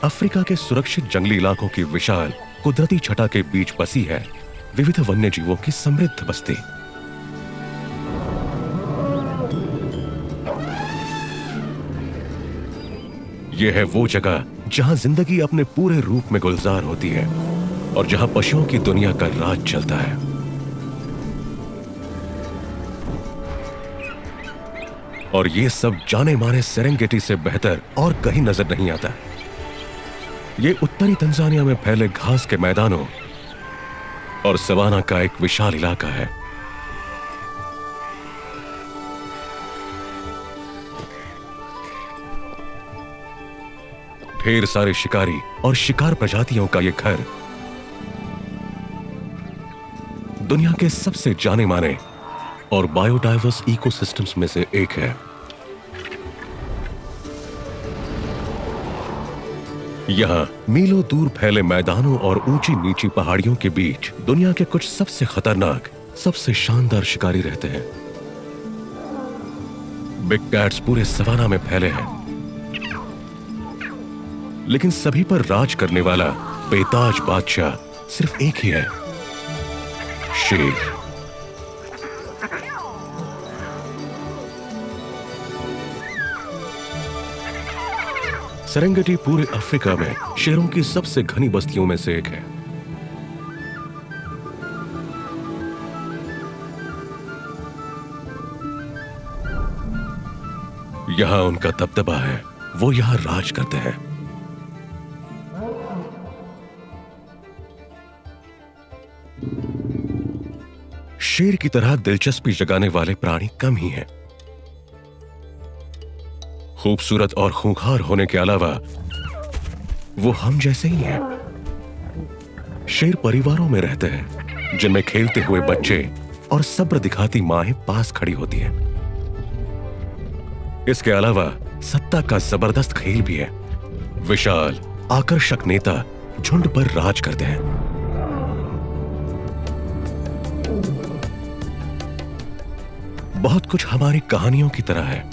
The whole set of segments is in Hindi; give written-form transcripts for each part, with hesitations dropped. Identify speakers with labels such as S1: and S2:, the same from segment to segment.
S1: अफ्रीका के सुरक्षित जंगली इलाकों की विशाल कुदरती छटा के बीच बसी है विविध वन्य जीवों की समृद्ध बस्ती। यह है वो जगह जहां जिंदगी अपने पूरे रूप में गुलजार होती है और जहां पशुओं की दुनिया का राज चलता है। और ये सब जाने माने सेरेंगेटी से बेहतर और कहीं नजर नहीं आता। ये उत्तरी तंजानिया में फैले घास के मैदानों और सवाना का एक विशाल इलाका है। ढेर सारे शिकारी और शिकार प्रजातियों का ये घर दुनिया के सबसे जाने माने और बायोडाइवर्स इकोसिस्टम्स में से एक है। यहां मीलों दूर फैले मैदानों और ऊंची नीची पहाड़ियों के बीच दुनिया के कुछ सबसे खतरनाक, सबसे शानदार शिकारी रहते हैं। बिग कैट्स पूरे सवाना में फैले हैं, लेकिन सभी पर राज करने वाला बेताज बादशाह सिर्फ एक ही है, शेर। सेरेंगेटी पूरे अफ्रीका में शेरों की सबसे घनी बस्तियों में से एक है। यहां उनका दबदबा है, वो यहां राज करते हैं। शेर की तरह दिलचस्पी जगाने वाले प्राणी कम ही हैं। खूबसूरत और खूंखार होने के अलावा वो हम जैसे ही हैं। शेर परिवारों में रहते हैं जिनमें खेलते हुए बच्चे और सब्र दिखाती माएं पास खड़ी होती हैं। इसके अलावा सत्ता का जबरदस्त खेल भी है। विशाल आकर्षक नेता झुंड पर राज करते हैं। बहुत कुछ हमारी कहानियों की तरह है,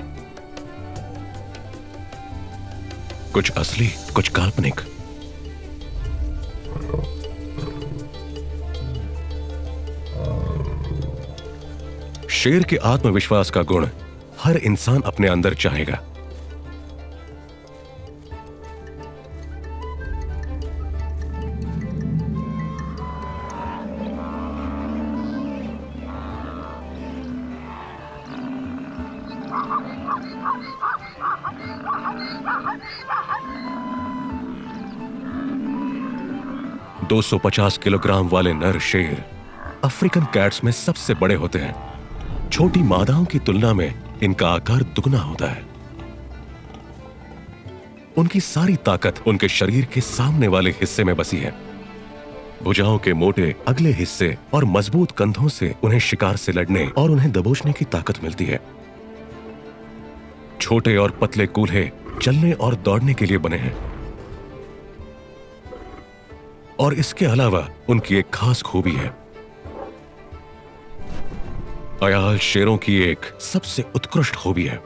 S1: कुछ असली, कुछ काल्पनिक। शेर के आत्मविश्वास का गुण हर इंसान अपने अंदर चाहेगा। दो 250 किलोग्राम वाले नर शेर अफ्रीकन कैट्स में सबसे बड़े होते हैं। छोटी मादाओं की तुलना में इनका आकार दुगना होता है। उनकी सारी ताकत उनके शरीर के सामने वाले हिस्से में बसी है। भुजाओं के मोटे अगले हिस्से और मजबूत कंधों से उन्हें शिकार से लड़ने और उन्हें दबोचने की ताकत मिलती है। छोटे और पतले कूल्हे चलने और दौड़ने के लिए बने हैं। और इसके अलावा उनकी एक खास खूबी है। अयाल शेरों की एक सबसे उत्कृष्ट खूबी है।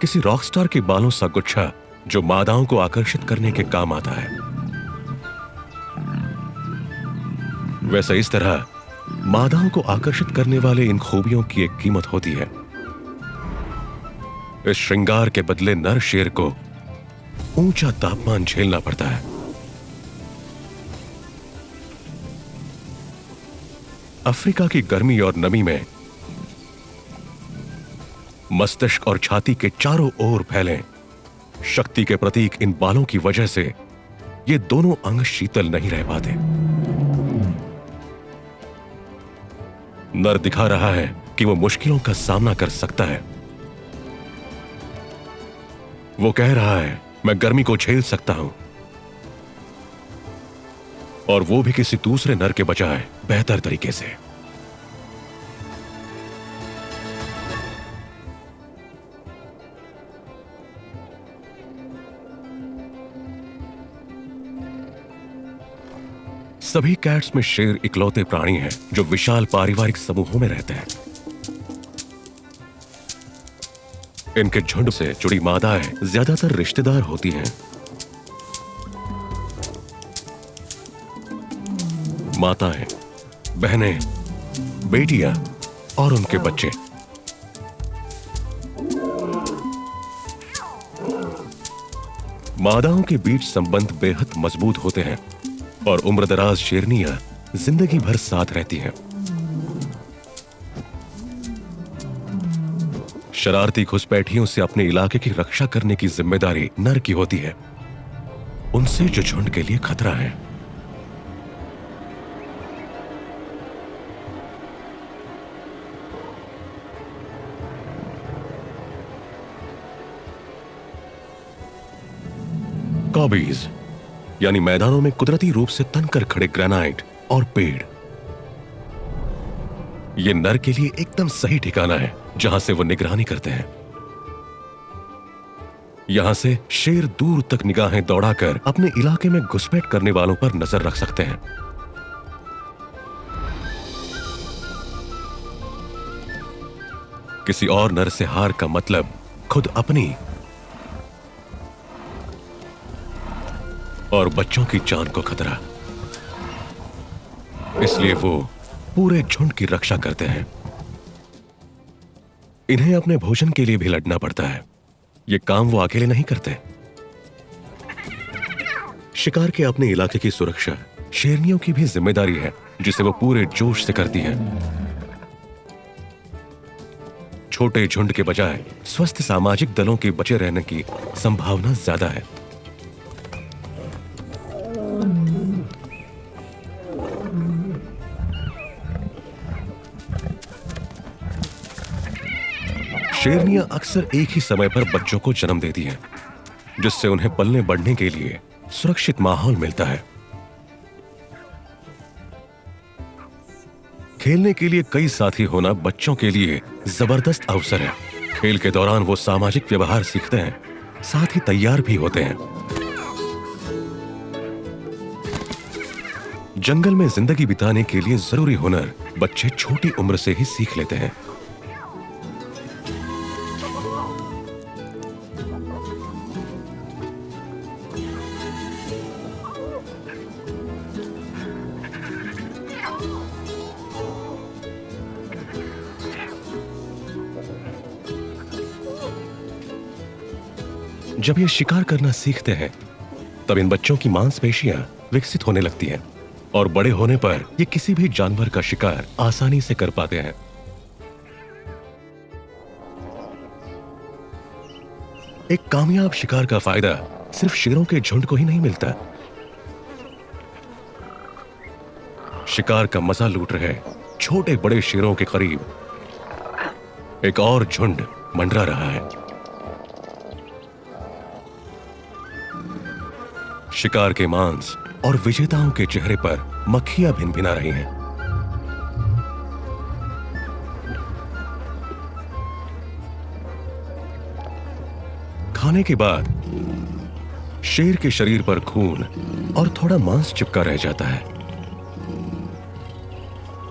S1: किसी रॉकस्टार के बालों सा गुच्छा जो मादाओं को आकर्षित करने के काम आता है। वैसे इस तरह मादाओं को आकर्षित करने वाले इन खूबियों की एक कीमत होती है। इस श्रृंगार के बदले नर शेर को ऊंचा तापमान झेलना पड़ता है। अफ्रीका की गर्मी और नमी में मस्तिष्क और छाती के चारों ओर फैले शक्ति के प्रतीक इन बालों की वजह से ये दोनों अंग शीतल नहीं रह पाते। नर दिखा रहा है कि वो मुश्किलों का सामना कर सकता है। वो कह रहा है, मैं गर्मी को झेल सकता हूं, और वो भी किसी दूसरे नर के बजाय बेहतर तरीके से। सभी कैट्स में शेर इकलौते प्राणी हैं जो विशाल पारिवारिक समूहों में रहते हैं। इनके झुंड से जुड़ी मादाएं ज्यादातर रिश्तेदार होती हैं। माताएं, बहनें, बेटियां और उनके बच्चे। मादाओं के बीच संबंध बेहद मजबूत होते हैं और उम्रदराज शेरनियां जिंदगी भर साथ रहती हैं। शरारती घुसपैठियों से अपने इलाके की रक्षा करने की जिम्मेदारी नर की होती है। उनसे जो झुंड के लिए खतरा है। कॉबीज यानी मैदानों में कुदरती रूप से तनकर खड़े ग्रेनाइट और पेड़, ये नर के लिए एकदम सही ठिकाना है जहां से वो निगरानी करते हैं। यहां से शेर दूर तक निगाहें दौड़ाकर अपने इलाके में घुसपैठ करने वालों पर नजर रख सकते हैं। किसी और नर से हार का मतलब खुद अपनी और बच्चों की जान को खतरा। इसलिए वो पूरे झुंड की रक्षा करते हैं। इन्हें अपने भोजन के लिए भी लड़ना पड़ता है। ये काम वो अकेले नहीं करते। शिकार के अपने इलाके की सुरक्षा शेरनियों की भी जिम्मेदारी है, जिसे वो पूरे जोश से करती है। छोटे झुंड के बजाय स्वस्थ सामाजिक दलों के बचे रहने की संभावना ज्यादा है। शेरनियां अक्सर एक ही समय पर बच्चों को जन्म देती हैं, जिससे उन्हें पलने बढ़ने के लिए सुरक्षित माहौल मिलता है। खेलने के लिए कई साथी होना बच्चों के लिए जबरदस्त अवसर है। खेल के दौरान वो सामाजिक व्यवहार सीखते हैं, साथ ही तैयार भी होते हैं। जंगल में जिंदगी बिताने के लिए जरूरी हुनर बच्चे छोटी उम्र से ही सीख लेते हैं। जब ये शिकार करना सीखते हैं, तब इन बच्चों की मांसपेशियां विकसित होने लगती हैं और बड़े होने पर ये किसी भी जानवर का शिकार आसानी से कर पाते हैं। एक कामयाब शिकार का फायदा सिर्फ शेरों के झुंड को ही नहीं मिलता। शिकार का मजा लूट रहे छोटे बड़े शेरों के करीब एक और झुंड मंडरा रहा है। शिकार के मांस और विजेताओं के चेहरे पर मक्खियां भिनभिना रही हैं। खाने के बाद शेर के शरीर पर खून और थोड़ा मांस चिपका रह जाता है।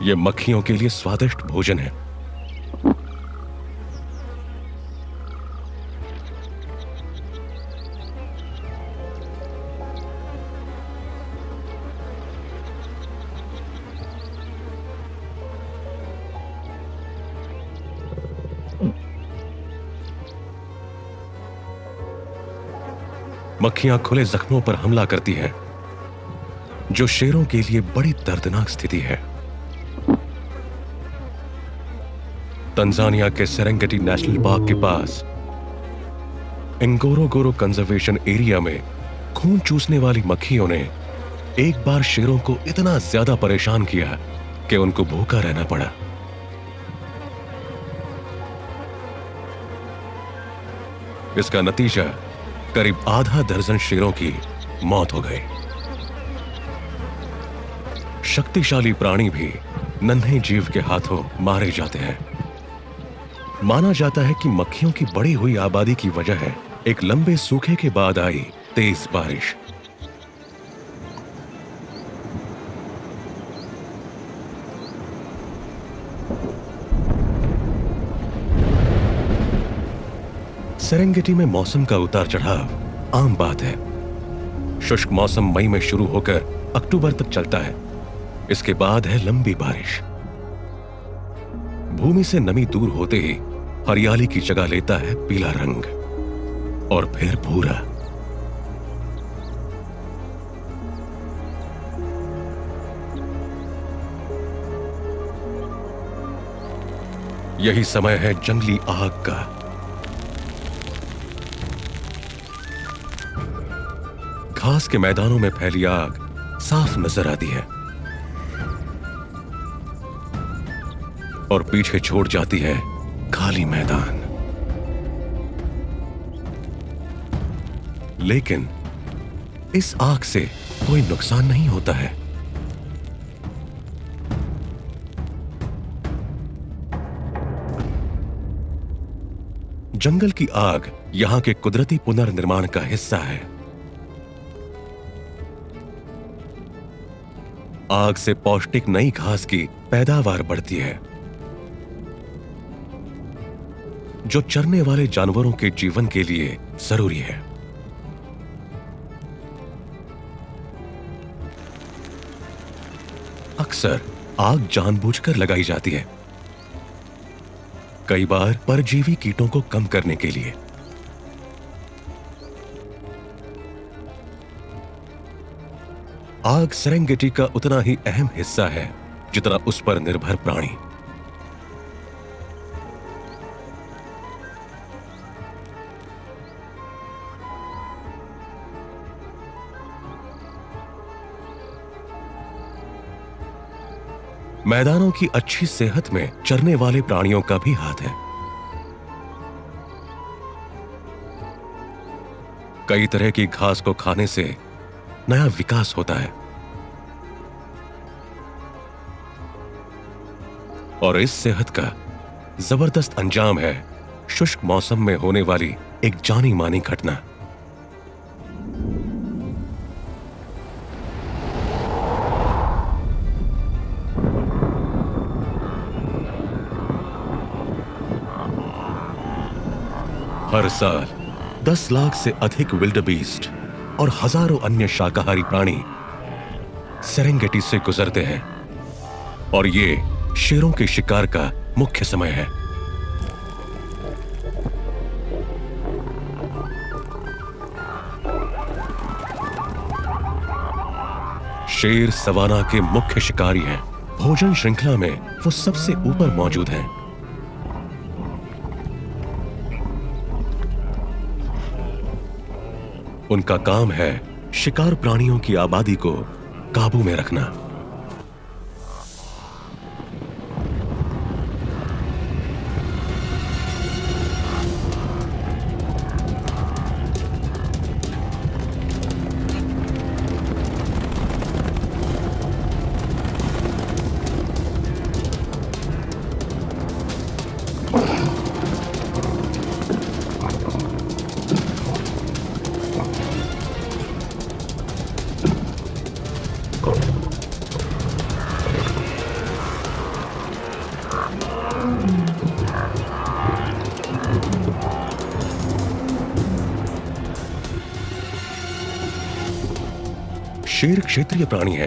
S1: यह मक्खियों के लिए स्वादिष्ट भोजन है। मक्खियां खुले जख्मों पर हमला करती हैं, जो शेरों के लिए बड़ी दर्दनाक स्थिति है। तंजानिया के सेरेंगेटी नेशनल पार्क के पास एंगोरोगोरो कंजर्वेशन एरिया में खून चूसने वाली मक्खियों ने एक बार शेरों को इतना ज्यादा परेशान किया कि उनको भूखा रहना पड़ा। इसका नतीजा करीब आधा दर्जन शेरों की मौत हो गई। शक्तिशाली प्राणी भी नन्हे जीव के हाथों मारे जाते हैं। माना जाता है कि मक्खियों की बढ़ी हुई आबादी की वजह है एक लंबे सूखे के बाद आई तेज बारिश। सेरेंगेटी में मौसम का उतार चढ़ाव आम बात है। शुष्क मौसम मई में शुरू होकर अक्टूबर तक चलता है। इसके बाद है लंबी बारिश। भूमि से नमी दूर होते ही हरियाली की जगह लेता है पीला रंग और फिर भूरा। यही समय है जंगली आग का। घास के मैदानों में फैली आग साफ नजर आती है और पीछे छोड़ जाती है खाली मैदान। लेकिन इस आग से कोई नुकसान नहीं होता है। जंगल की आग यहां के कुदरती पुनर्निर्माण का हिस्सा है। आग से पौष्टिक नई घास की पैदावार बढ़ती है, जो चरने वाले जानवरों के जीवन के लिए जरूरी है। अक्सर आग जानबूझकर लगाई जाती है, कई बार परजीवी कीटों को कम करने के लिए। आग सेरेंगेटी का उतना ही अहम हिस्सा है जितना उस पर निर्भर प्राणी। मैदानों की अच्छी सेहत में चरने वाले प्राणियों का भी हाथ है। कई तरह की घास को खाने से नया विकास होता है और इस सेहत का जबरदस्त अंजाम है शुष्क मौसम में होने वाली एक जानी मानी घटना। हर साल 10 लाख से अधिक विल्डबीस्ट और हजारों अन्य शाकाहारी प्राणी सेरेंगेटी से गुजरते हैं और ये शेरों के शिकार का मुख्य समय है। शेर सवाना के मुख्य शिकारी हैं। भोजन श्रृंखला में वो सबसे ऊपर मौजूद हैं। उनका काम है शिकार प्राणियों की आबादी को काबू में रखना। शेर क्षेत्रीय प्राणी है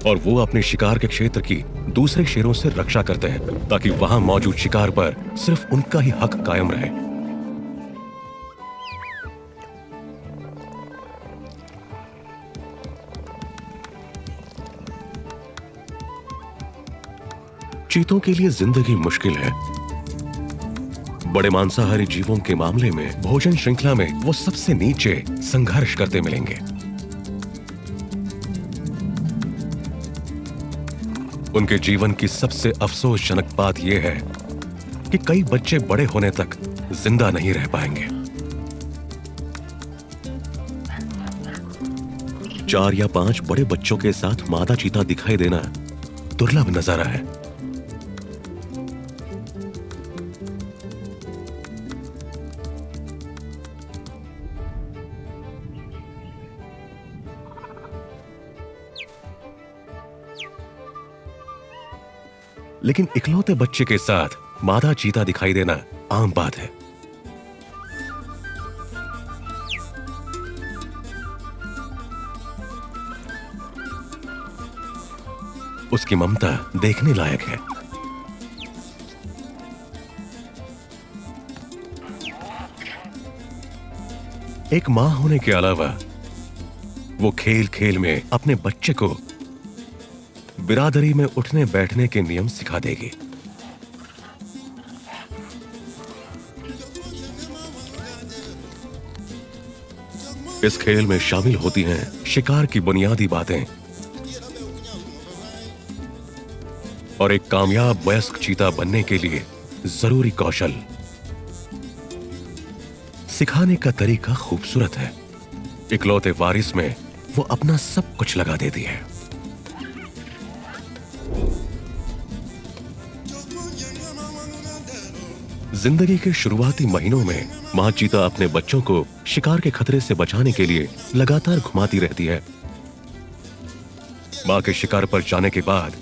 S1: और वो अपने शिकार के क्षेत्र की दूसरे शेरों से रक्षा करते हैं ताकि वहां मौजूद शिकार पर सिर्फ उनका ही हक कायम रहे। चीतों के लिए जिंदगी मुश्किल है। बड़े मांसाहारी जीवों के मामले में भोजन श्रृंखला में वो सबसे नीचे संघर्ष करते मिलेंगे। उनके जीवन की सबसे अफसोसजनक बात यह है कि कई बच्चे बड़े होने तक जिंदा नहीं रह पाएंगे। 4 या 5 बड़े बच्चों के साथ मादा चीता दिखाई देना दुर्लभ नजारा है। लेकिन इकलौते बच्चे के साथ मादा चीता दिखाई देना आम बात है। उसकी ममता देखने लायक है। एक मां होने के अलावा वो खेल खेल में अपने बच्चे को बिरादरी में उठने बैठने के नियम सिखा देगी। इस खेल में शामिल होती हैं शिकार की बुनियादी बातें और एक कामयाब वयस्क चीता बनने के लिए जरूरी कौशल। सिखाने का तरीका खूबसूरत है। इकलौते वारिस में वो अपना सब कुछ लगा देती है। जिंदगी के शुरुआती महीनों में मां चीता अपने बच्चों को शिकार के खतरे से बचाने के लिए लगातार घुमाती रहती है। मां के शिकार पर जाने के बाद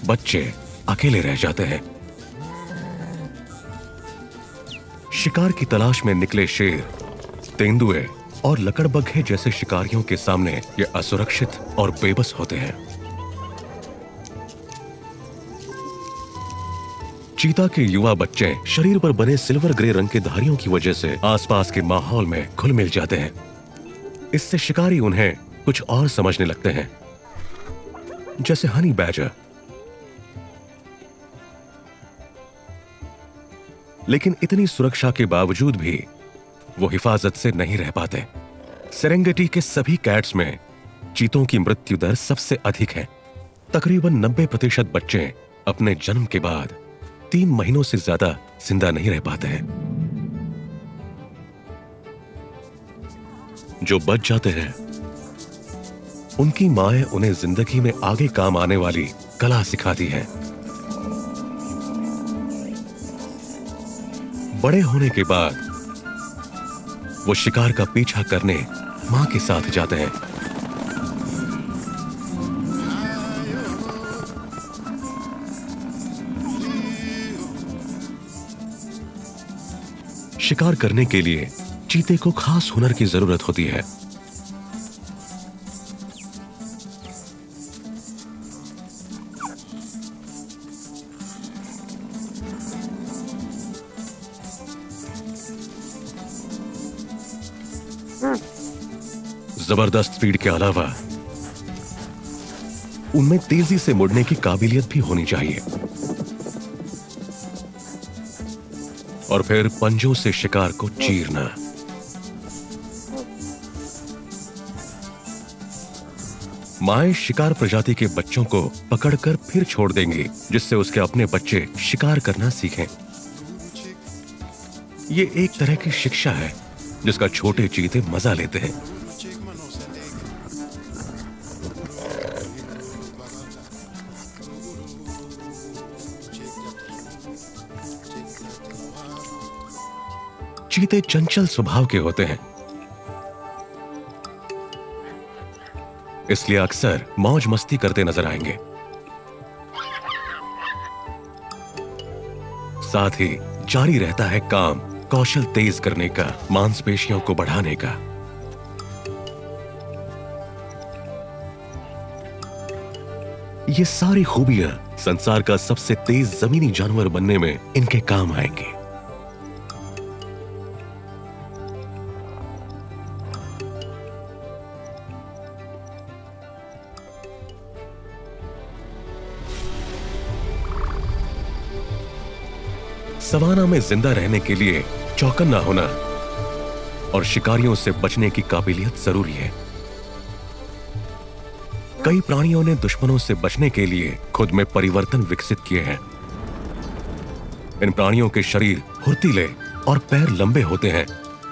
S1: बच्चे अकेले रह जाते हैं। शिकार की तलाश में निकले शेर, तेंदुए और लकड़बग्घे जैसे शिकारियों के सामने ये असुरक्षित और बेबस होते हैं। चीता के युवा बच्चे शरीर पर बने सिल्वर ग्रे रंग के धारियों की वजह से आसपास के माहौल में घुल मिल जाते हैं। इससे शिकारी उन्हें कुछ और समझने लगते हैं, जैसे हनी बैजर। लेकिन इतनी सुरक्षा के बावजूद भी वो हिफाजत से नहीं रह पाते। सेरेंगेटी के सभी कैट्स में चीतों की मृत्यु दर सबसे अधिक है। तकरीबन 90% बच्चे अपने जन्म के बाद 3 महीनों से ज्यादा जिंदा नहीं रह पाते हैं। जो बच जाते हैं उनकी माएं उन्हें जिंदगी में आगे काम आने वाली कला सिखाती हैं। बड़े होने के बाद वो शिकार का पीछा करने मां के साथ जाते हैं। शिकार करने के लिए चीते को खास हुनर की जरूरत होती है। जबरदस्त स्पीड के अलावा उनमें तेजी से मुड़ने की काबिलियत भी होनी चाहिए और फिर पंजों से शिकार को चीरना। माएं शिकार प्रजाति के बच्चों को पकड़कर फिर छोड़ देंगी, जिससे उसके अपने बच्चे शिकार करना सीखें। ये एक तरह की शिक्षा है जिसका छोटे चीते मजा लेते हैं। चीते चंचल स्वभाव के होते हैं, इसलिए अक्सर मौज मस्ती करते नजर आएंगे। साथ ही जारी रहता है काम कौशल तेज करने का, मांसपेशियों को बढ़ाने का। ये सारी खूबियां संसार का सबसे तेज जमीनी जानवर बनने में इनके काम आएंगे। सवाना में जिंदा रहने के लिए चौकन्ना होना और शिकारियों से बचने की काबिलियत जरूरी है। कई प्राणियों ने दुश्मनों से बचने के लिए खुद में परिवर्तन विकसित किए हैं। इन प्राणियों के शरीर फुर्तीले और पैर लंबे होते हैं,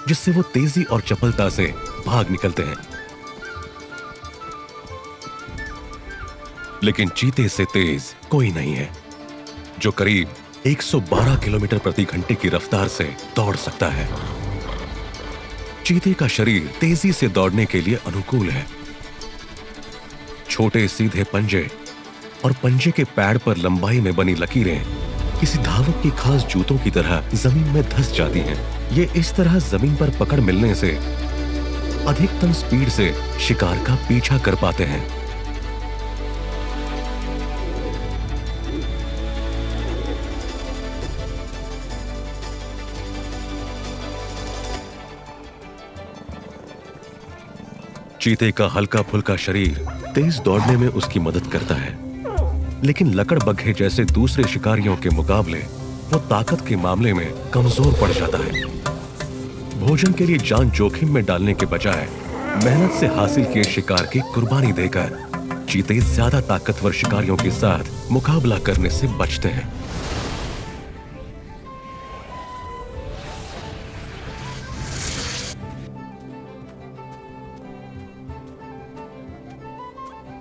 S1: जिससे वो तेजी और चपलता से भाग निकलते हैं। लेकिन चीते से तेज कोई नहीं है, जो करीब 112 किलोमीटर प्रति घंटे की रफ्तार से दौड़ सकता है। चीते का शरीर तेजी से दौड़ने के लिए अनुकूल है। छोटे सीधे पंजे और पंजे के पैड पर लंबाई में बनी लकीरें किसी धावक की खास जूतों की तरह जमीन में धंस जाती हैं। ये इस तरह जमीन पर पकड़ मिलने से अधिकतम स्पीड से शिकार का पीछा कर पाते हैं। चीते का हल्का फुल्का शरीर तेज दौड़ने में उसकी मदद करता है, लेकिन लकड़बग्घे जैसे दूसरे शिकारियों के मुकाबले वो ताकत के मामले में कमजोर पड़ जाता है। भोजन के लिए जान जोखिम में डालने के बजाय मेहनत से हासिल किए शिकार की कुर्बानी देकर चीते ज्यादा ताकतवर शिकारियों के साथ मुकाबला करने से बचते हैं।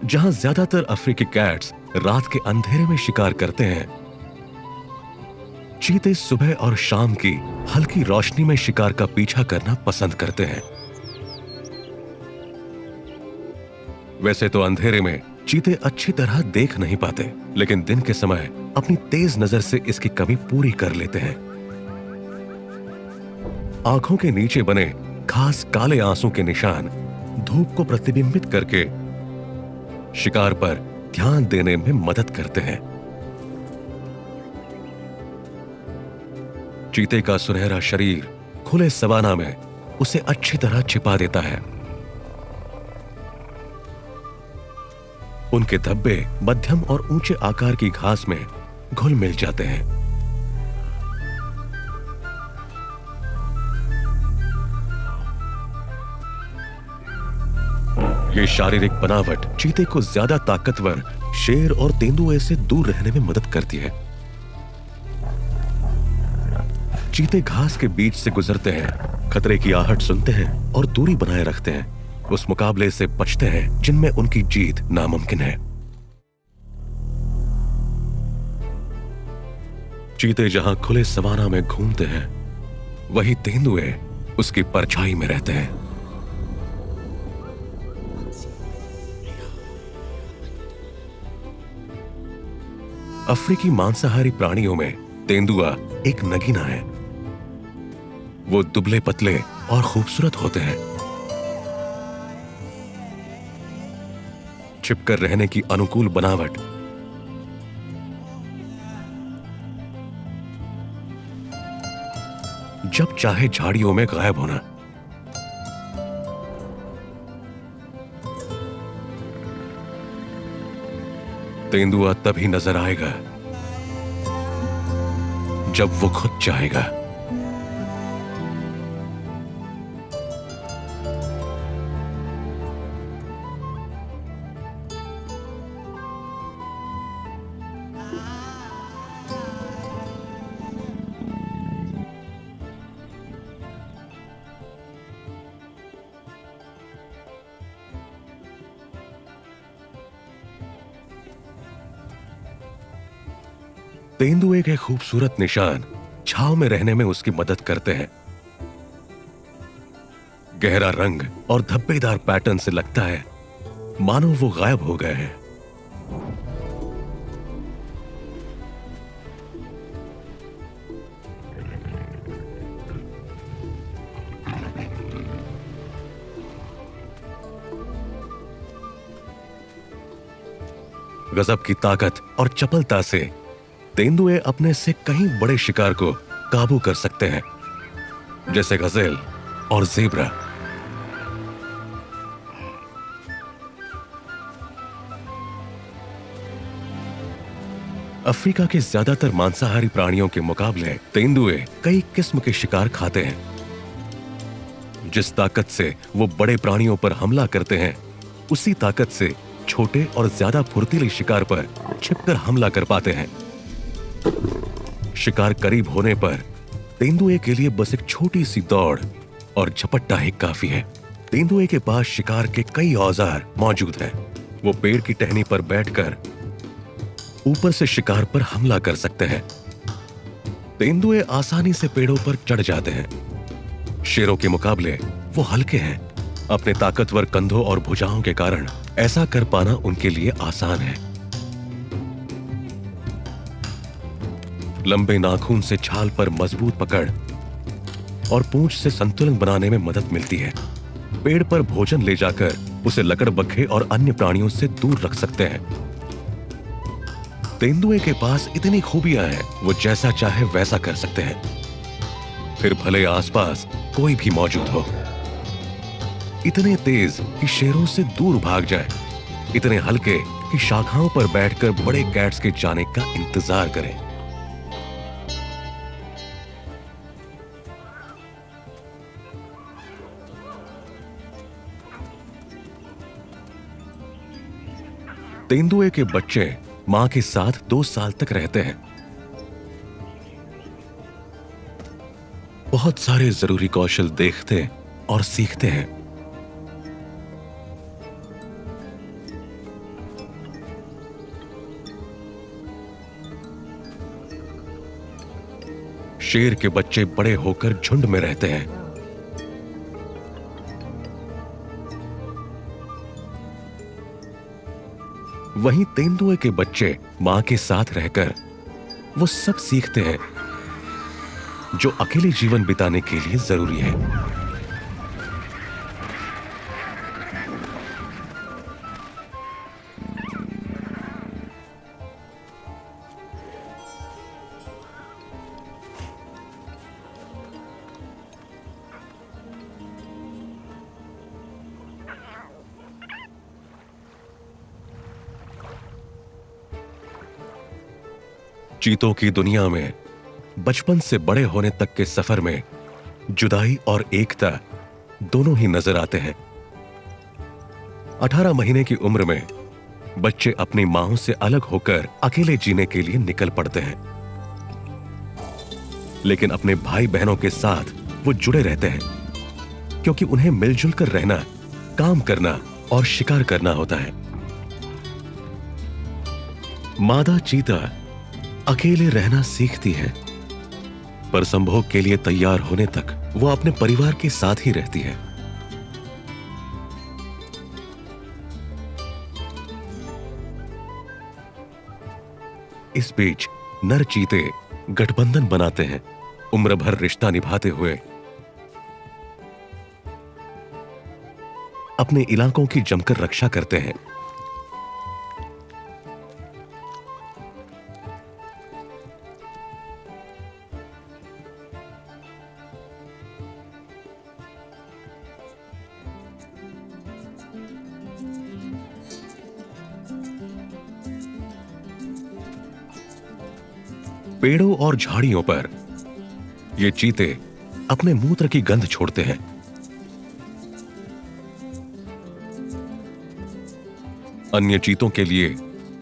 S1: जहां ज्यादातर अफ्रीकी कैट्स रात के अंधेरे में शिकार करते हैं, चीते सुबह और शाम की हल्की रोशनी में शिकार का पीछा करना पसंद करते हैं। वैसे तो अंधेरे में चीते अच्छी तरह देख नहीं पाते, लेकिन दिन के समय अपनी तेज नजर से इसकी कमी पूरी कर लेते हैं। आंखों के नीचे बने खास काले आंसू के निशान धूप को प्रतिबिंबित करके शिकार पर ध्यान देने में मदद करते हैं। चीते का सुनहरा शरीर खुले सवाना में उसे अच्छी तरह छिपा देता है। उनके धब्बे मध्यम और ऊंचे आकार की घास में घुल मिल जाते हैं। ये शारीरिक बनावट चीते को ज्यादा ताकतवर शेर और तेंदुए से दूर रहने में मदद करती है। चीते घास के बीच से गुजरते हैं, खतरे की आहट सुनते हैं और दूरी बनाए रखते हैं। उस मुकाबले से बचते हैं जिनमें उनकी जीत नामुमकिन है। चीते जहां खुले सवाना में घूमते हैं, वही तेंदुए उसकी परछाई में रहते हैं। अफ्रीकी मांसाहारी प्राणियों में तेंदुआ एक नगीना है। वो दुबले पतले और खूबसूरत होते हैं। छिपकर रहने की अनुकूल बनावट जब चाहे झाड़ियों में गायब होना। तेंदुआ तभी नजर आएगा जब वो खुद चाहेगा। तेंदुए के खूबसूरत निशान छांव में रहने में उसकी मदद करते हैं। गहरा रंग और धब्बेदार पैटर्न से लगता है मानो वो गायब हो गए हैं। गजब की ताकत और चपलता से तेंदुए अपने से कहीं बड़े शिकार को काबू कर सकते हैं, जैसे गजेल और ज़ेब्रा। अफ्रीका के ज्यादातर मांसाहारी प्राणियों के मुकाबले तेंदुए कई किस्म के शिकार खाते हैं। जिस ताकत से वो बड़े प्राणियों पर हमला करते हैं, उसी ताकत से छोटे और ज्यादा फुर्तीले शिकार पर छिपकर हमला कर पाते हैं। शिकार करीब होने पर तेंदुए के लिए बस एक छोटी सी दौड़ और झपट्टा ही काफी है। तेंदुए के पास शिकार के कई औजार मौजूद हैं। वो पेड़ की टहनी पर बैठकर ऊपर से शिकार पर हमला कर सकते हैं। तेंदुए आसानी से पेड़ों पर चढ़ जाते हैं। शेरों के मुकाबले वो हल्के हैं। अपने ताकतवर कंधों और भुजाओं के कारण ऐसा कर पाना उनके लिए आसान है। लंबे नाखून से छाल पर मजबूत पकड़ और पूंछ से संतुलन बनाने में मदद मिलती है। पेड़ पर भोजन ले जाकर उसे लकड़बग्घे और अन्य प्राणियों से दूर रख सकते हैं। तेंदुए के पास इतनी खूबियां हैं, वो जैसा चाहे वैसा कर सकते हैं, फिर भले आसपास कोई भी मौजूद हो। इतने तेज कि शेरों से दूर भाग जाए, इतने हल्के कि शाखाओं पर बैठकर बड़े कैट्स के जाने का इंतजार करें। तेंदुए के बच्चे मां के साथ 2 साल तक रहते हैं। बहुत सारे जरूरी कौशल देखते और सीखते हैं। शेर के बच्चे बड़े होकर झुंड में रहते हैं। वहीं तेंदुए के बच्चे मां के साथ रहकर वो सब सीखते हैं जो अकेले जीवन बिताने के लिए जरूरी है। चीतों की दुनिया में बचपन से बड़े होने तक के सफर में जुदाई और एकता दोनों ही नजर आते हैं। 18 महीने की उम्र में बच्चे अपनी मांओं से अलग होकर अकेले जीने के लिए निकल पड़ते हैं, लेकिन अपने भाई बहनों के साथ वो जुड़े रहते हैं क्योंकि उन्हें मिलजुल कर रहना, काम करना और शिकार करना होता है। मादा चीता अकेले रहना सीखती है, पर संभोग के लिए तैयार होने तक वो अपने परिवार के साथ ही रहती है। इस बीच नर चीते गठबंधन बनाते हैं, उम्र भर रिश्ता निभाते हुए अपने इलाकों की जमकर रक्षा करते हैं। पेड़ों और झाड़ियों पर ये चीते अपने मूत्र की गंध छोड़ते हैं। अन्य चीतों के लिए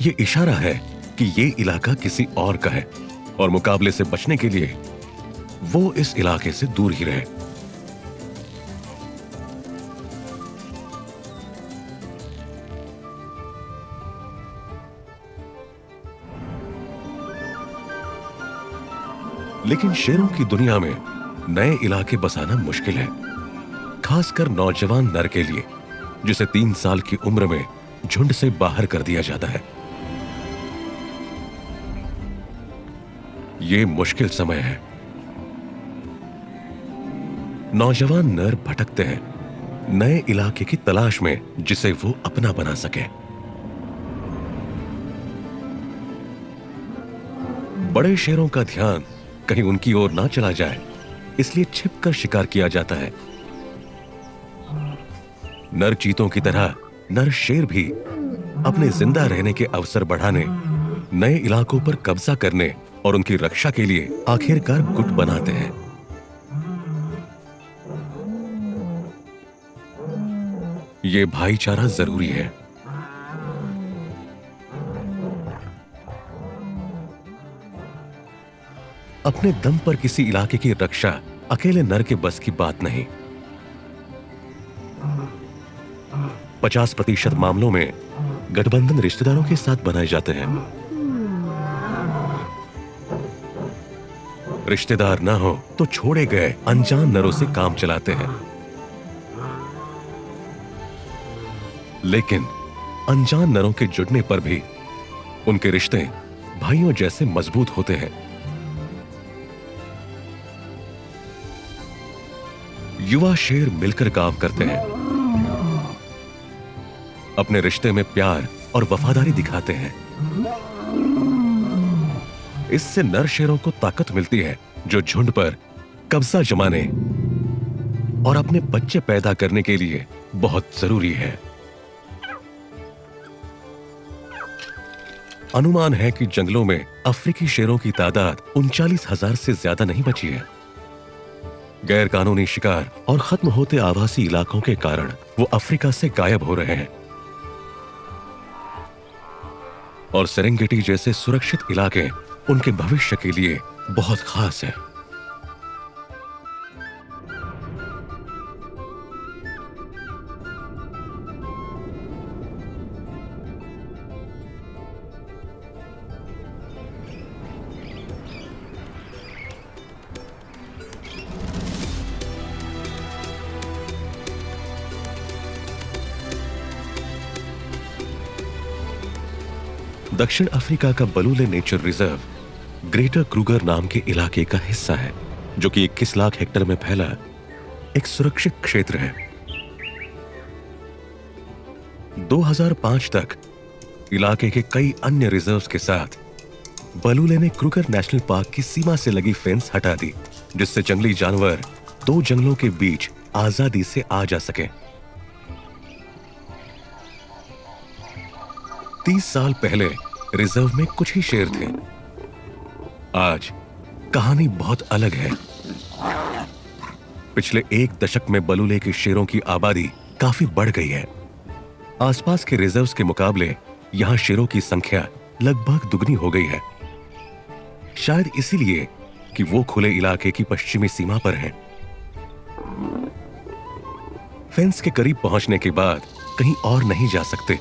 S1: ये इशारा है कि ये इलाका किसी और का है और मुकाबले से बचने के लिए वो इस इलाके से दूर ही रहे। लेकिन शेरों की दुनिया में नए इलाके बसाना मुश्किल है, खासकर नौजवान नर के लिए जिसे 3 साल की उम्र में झुंड से बाहर कर दिया जाता है। यह मुश्किल समय है। नौजवान नर भटकते हैं नए इलाके की तलाश में जिसे वो अपना बना सके। बड़े शेरों का ध्यान कहीं उनकी ओर ना चला जाए, इसलिए छिपकर शिकार किया जाता है। नर चीतों की तरह नर शेर भी अपने जिंदा रहने के अवसर बढ़ाने, नए इलाकों पर कब्जा करने और उनकी रक्षा के लिए आखिरकार गुट बनाते हैं। ये भाईचारा जरूरी है। अपने दम पर किसी इलाके की रक्षा अकेले नर के बस की बात नहीं। 50% मामलों में गठबंधन रिश्तेदारों के साथ बनाए जाते हैं। रिश्तेदार ना हो तो छोड़े गए अनजान नरों से काम चलाते हैं, लेकिन अनजान नरों के जुड़ने पर भी उनके रिश्ते भाइयों जैसे मजबूत होते हैं। युवा शेर मिलकर काम करते हैं, अपने रिश्ते में प्यार और वफादारी दिखाते हैं। इससे नर शेरों को ताकत मिलती है जो झुंड पर कब्जा जमाने और अपने बच्चे पैदा करने के लिए बहुत जरूरी है। अनुमान है कि जंगलों में अफ्रीकी शेरों की तादाद 39,000 से ज्यादा नहीं बची है। गैर कानूनी शिकार और खत्म होते आवासी इलाकों के कारण वो अफ्रीका से गायब हो रहे हैं और सेरेंगेटी जैसे सुरक्षित इलाके उनके भविष्य के लिए बहुत खास हैं। दक्षिण अफ्रीका का बलूले नेचर रिजर्व ग्रेटर क्रूगर नाम के इलाके का हिस्सा है, जो कि 21 लाख हेक्टेयर में फैला एक सुरक्षित क्षेत्र है। 2005 तक इलाके के कई अन्य रिजर्व्स के साथ बलूले ने क्रूगर नेशनल पार्क की सीमा से लगी फेंस हटा दी, जिससे जंगली जानवर दो जंगलों के बीच आजादी से आ जा सके। 30 साल पहले रिजर्व में कुछ ही शेर थे। आज कहानी बहुत अलग है। पिछले 1 दशक में बलूले के शेरों की आबादी काफी बढ़ गई है। आसपास के रिजर्व्स के मुकाबले यहां शेरों की संख्या लगभग दुगनी हो गई है, शायद इसीलिए कि वो खुले इलाके की पश्चिमी सीमा पर हैं। फेंस के करीब पहुंचने के बाद कहीं और नहीं जा सकते,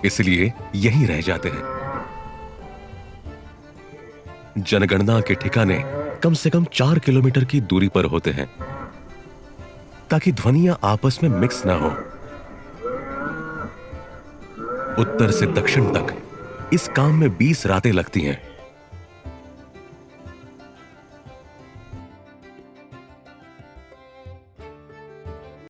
S1: इसलिए यहीं रह जाते हैं। जनगणना के ठिकाने कम से कम 4 किलोमीटर की दूरी पर होते हैं, ताकि ध्वनियां आपस में मिक्स ना हो। उत्तर से दक्षिण तक इस काम में 20 रातें लगती हैं।